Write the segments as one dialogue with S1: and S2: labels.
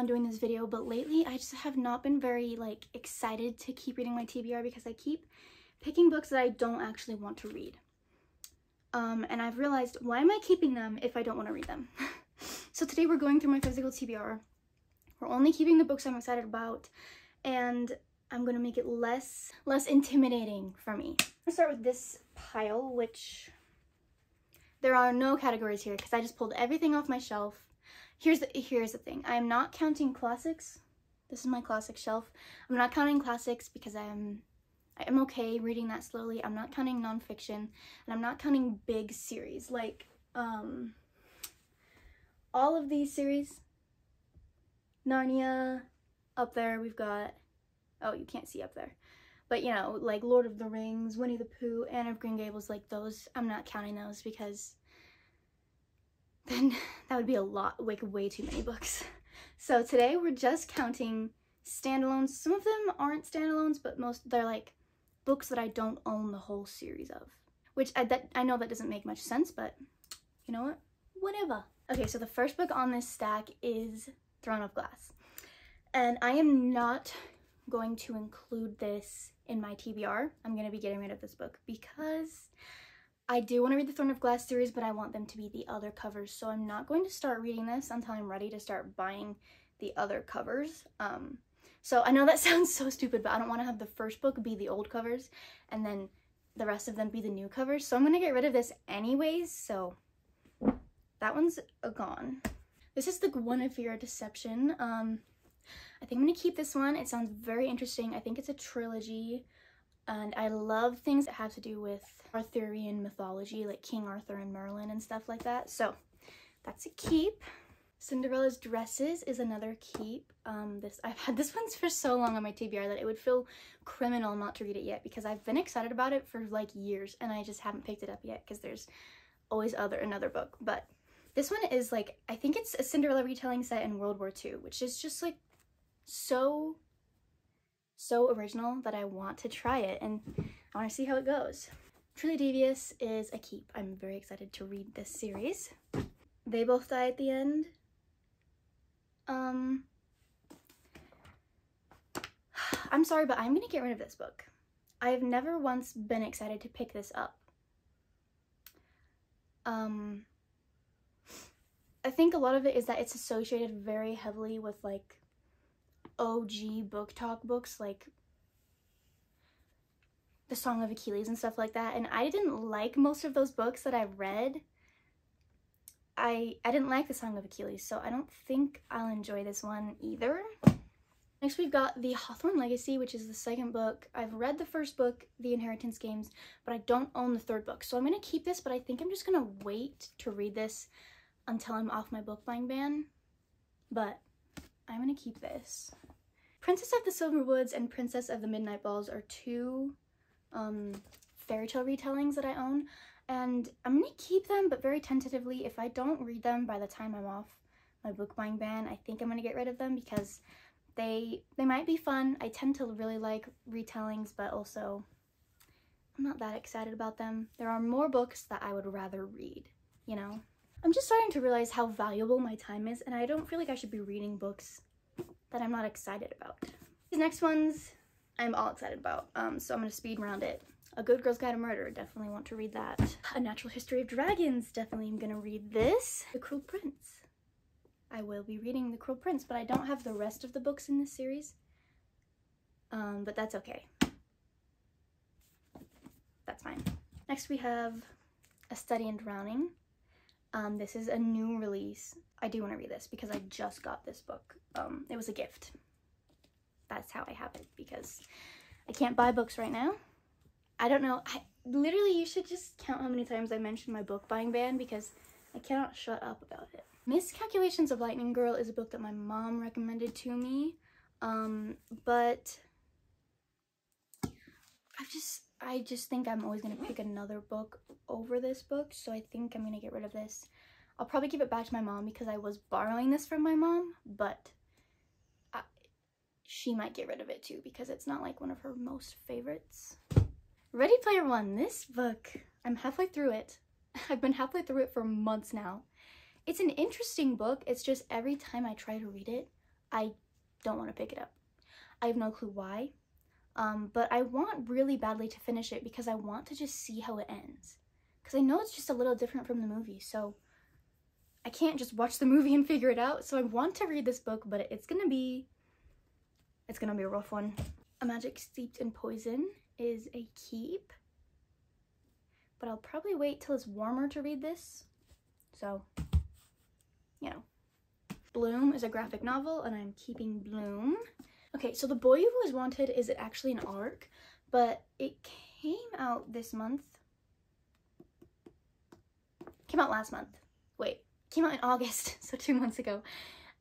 S1: on doing this video, but lately I just have not been very like excited to keep reading my TBR because I keep picking books that I don't actually want to read. And I've realized, why am I keeping them if I don't want to read them? So today we're going through my physical TBR. We're only keeping the books I'm excited about, and I'm gonna make it less intimidating for me. I'm gonna start with this pile, which there are no categories here because I just pulled everything off my shelf. Here's the thing. I am not counting classics. This is my classic shelf. I'm not counting classics because I am okay reading that slowly. I'm not counting nonfiction, and I'm not counting big series like all of these series. Narnia, up there we've got, oh, you can't see up there, but you know, like Lord of the Rings, Winnie the Pooh, Anne of Green Gables, like those, I'm not counting those because then that would be a lot, like way too many books. So today we're just counting standalones. Some of them aren't standalones, but they're like books that I don't own the whole series of, which I know that doesn't make much sense, but you know what, whatever. Okay, so the first book on this stack is Throne of Glass, and I am not going to include this in my TBR. I'm going to be getting rid of this book because I do want to read the Throne of Glass series, but I want them to be the other covers, so I'm not going to start reading this until I'm ready to start buying the other covers. So I know that sounds so stupid, but I don't want to have the first book be the old covers and then the rest of them be the new covers, so I'm going to get rid of this anyways, so that one's gone. This is the Guinevere Deception. I think I'm gonna keep this one. It sounds very interesting. I think it's a trilogy, and I love things that have to do with Arthurian mythology, like King Arthur and Merlin and stuff like that. So that's a keep. Cinderella's Dresses is another keep. I've had this one for so long on my TBR that it would feel criminal not to read it yet because I've been excited about it for like years and I just haven't picked it up yet because there's always another book. But this one is like, I think it's a Cinderella retelling set in World War II, which is just like so original that I want to try it and I want to see how it goes. Truly Devious is a keep. I'm very excited to read this series. They Both Die at the End. I'm sorry, but I'm gonna get rid of this book. I've never once been excited to pick this up. I think a lot of it is that it's associated very heavily with like OG book talk books like The Song of Achilles and stuff like that, and I didn't like most of those books that I read. I didn't like The Song of Achilles, so I don't think I'll enjoy this one either. Next we've got The Hawthorne Legacy, which is the second book. I've read the first book, The Inheritance Games, but I don't own the third book, so I'm gonna keep this, but I think I'm just gonna wait to read this until I'm off my book buying ban, but I'm gonna keep this. Princess of the Silver Woods and Princess of the Midnight Balls are two fairy tale retellings that I own, and I'm gonna keep them, but very tentatively. If I don't read them by the time I'm off my book buying ban, I think I'm gonna get rid of them because they might be fun. I tend to really like retellings, but also I'm not that excited about them. There are more books that I would rather read, you know? I'm just starting to realize how valuable my time is, and I don't feel like I should be reading books that I'm not excited about. These next ones I'm all excited about, so I'm gonna speed round it. A Good Girl's Guide to Murder, definitely want to read that. A Natural History of Dragons, definitely am gonna read this. The Cruel Prince. I will be reading The Cruel Prince, but I don't have the rest of the books in this series, but that's okay. That's fine. Next we have A Study in Drowning. This is a new release. I do want to read this because I just got this book. It was a gift. That's how I have it because I can't buy books right now. I don't know. Literally, you should just count how many times I mentioned my book buying ban because I cannot shut up about it. Miscalculations of Lightning Girl is a book that my mom recommended to me, but I just think I'm always going to pick another book over this book, so I think I'm going to get rid of this. I'll probably give it back to my mom because I was borrowing this from my mom, but she might get rid of it too because it's not like one of her most favorites. Ready Player One, this book, I'm halfway through it. I've been halfway through it for months now. It's an interesting book, it's just every time I try to read it, I don't want to pick it up. I have no clue why, but I want really badly to finish it because I want to just see how it ends. Because I know it's just a little different from the movie, so I can't just watch the movie and figure it out. So I want to read this book, but it's gonna be a rough one. A Magic Steeped in Poison is a keep, but I'll probably wait till it's warmer to read this. So, you know. Bloom is a graphic novel, and I'm keeping Bloom. Okay, so The Boy Who Was Wanted is actually an arc, but it came out this month. Came out last month. Wait, came out in August, so 2 months ago.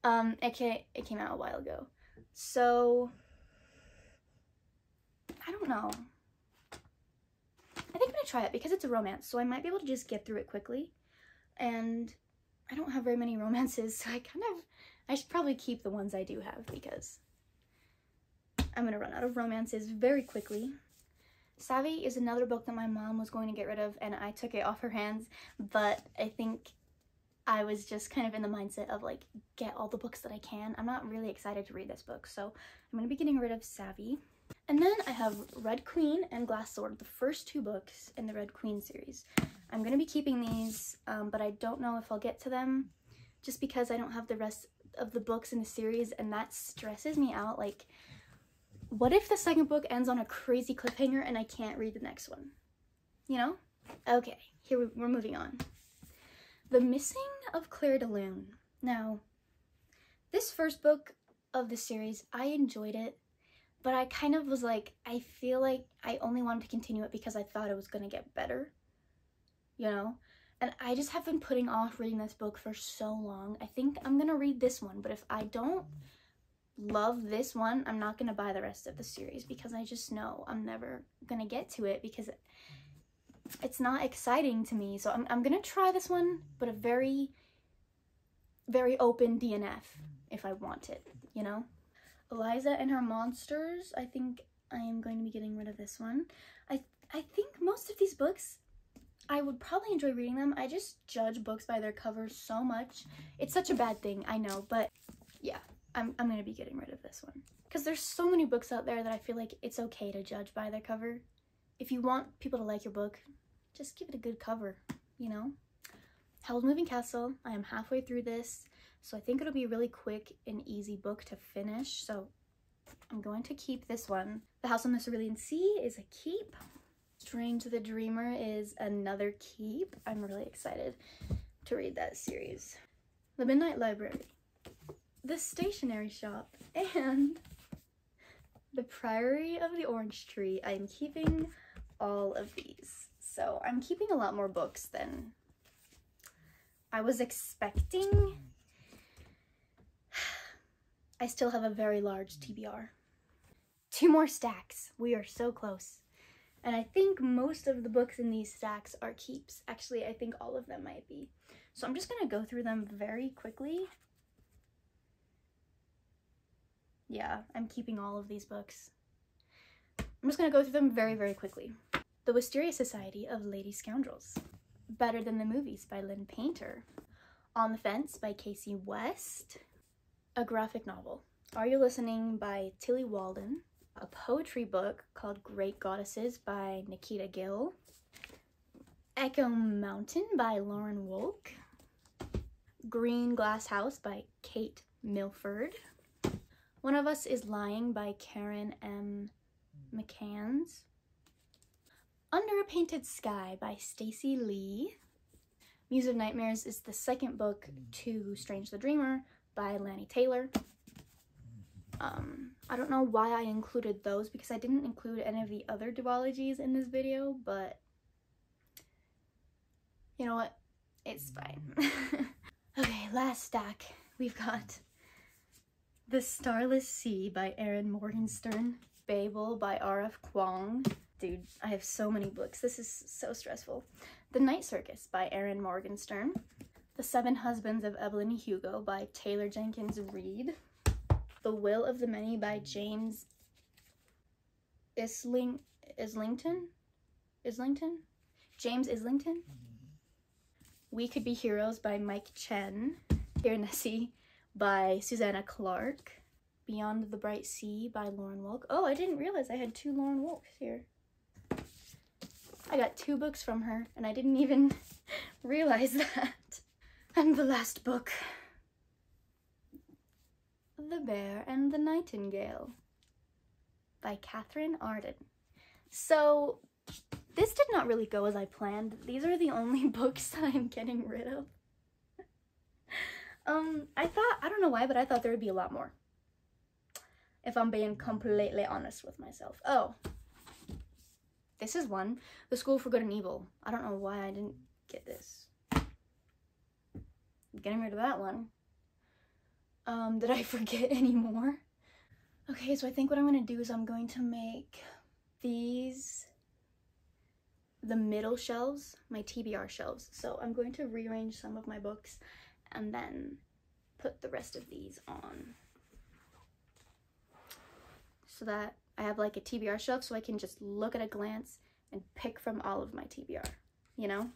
S1: It came out a while ago. So, I don't know. I think I'm gonna try it because it's a romance, so I might be able to just get through it quickly. And I don't have very many romances, so I should probably keep the ones I do have because I'm gonna run out of romances very quickly. Savvy is another book that my mom was going to get rid of, and I took it off her hands, but I think I was just kind of in the mindset of like, get all the books that I can. I'm not really excited to read this book, so I'm gonna be getting rid of Savvy. And then I have Red Queen and Glass Sword, the first 2 books in the Red Queen series. I'm gonna be keeping these, but I don't know if I'll get to them just because I don't have the rest of the books in the series, and that stresses me out. Like, what if the second book ends on a crazy cliffhanger and I can't read the next one? You know? Okay, here we're moving on. The Missing of Claire de Lune. Now, this first book of the series, I enjoyed it, but I kind of was like, I feel like I only wanted to continue it because I thought it was gonna get better, you know? And I just have been putting off reading this book for so long. I think I'm gonna read this one, but if I don't love this one, I'm not gonna buy the rest of the series because I just know I'm never gonna get to it because it's not exciting to me. So I'm gonna try this one, but a very, very open DNF if I want it, you know? Eliza and Her Monsters, I think I am going to be getting rid of this one. I think most of these books, I would probably enjoy reading them. I just judge books by their covers so much. It's such a bad thing, I know, but yeah, I'm gonna be getting rid of this one. Because there's so many books out there that I feel like it's okay to judge by their cover. If you want people to like your book, just give it a good cover, you know? Howl's Moving Castle, I am halfway through this, so I think it'll be a really quick and easy book to finish, so I'm going to keep this one. The House on the Cerulean Sea is a keep. Strange the Dreamer is another keep. I'm really excited to read that series. The Midnight Library, The Stationery Shop, and The Priory of the Orange Tree. I am keeping all of these. So I'm keeping a lot more books than I was expecting. I still have a very large TBR. 2 more stacks. We are so close. And I think most of the books in these stacks are keeps. Actually, I think all of them might be. So I'm just gonna go through them very quickly. Yeah, I'm keeping all of these books. I'm just gonna go through them very, very quickly. The Wisteria Society of Lady Scoundrels. Better Than the Movies by Lynn Painter. On the Fence by Casey West. A graphic novel. Are You Listening by Tilly Walden. A poetry book called Great Goddesses by Nikita Gill. Echo Mountain by Lauren Wolk. Green Glass House by Kate Milford. One of Us is Lying by Karen M. McCanns. Under a Painted Sky by Stacey Lee. Muse of Nightmares is the second book to Strange the Dreamer by Lanny Taylor. I don't know why I included those because I didn't include any of the other duologies in this video, but you know what? It's fine. Okay, last stack. We've got The Starless Sea by Erin Morgenstern. Babel by R.F. Kuang. Dude, I have so many books. This is so stressful. The Night Circus by Erin Morgenstern. The Seven Husbands of Evelyn Hugo by Taylor Jenkins Reid. The Will of the Many by James Islington? James Islington? We Could Be Heroes by Mike Chen. Dear Nessie by Susanna Clark. Beyond the Bright Sea by Lauren Wolk. Oh, I didn't realize I had 2 Lauren Wolks here. I got 2 books from her, and I didn't even realize that. And the last book, The Bear and the Nightingale by Catherine Arden. So, this did not really go as I planned. These are the only books that I'm getting rid of. I don't know why, but I thought there would be a lot more. If I'm being completely honest with myself. Oh. This is one. The School for Good and Evil. I don't know why I didn't get this. I'm getting rid of that one. Did I forget any more? Okay, so I think what I'm going to do is I'm going to make these the middle shelves, my TBR shelves. So I'm going to rearrange some of my books and then put the rest of these on. So that I have like a TBR shelf so I can just look at a glance and pick from all of my TBR, you know?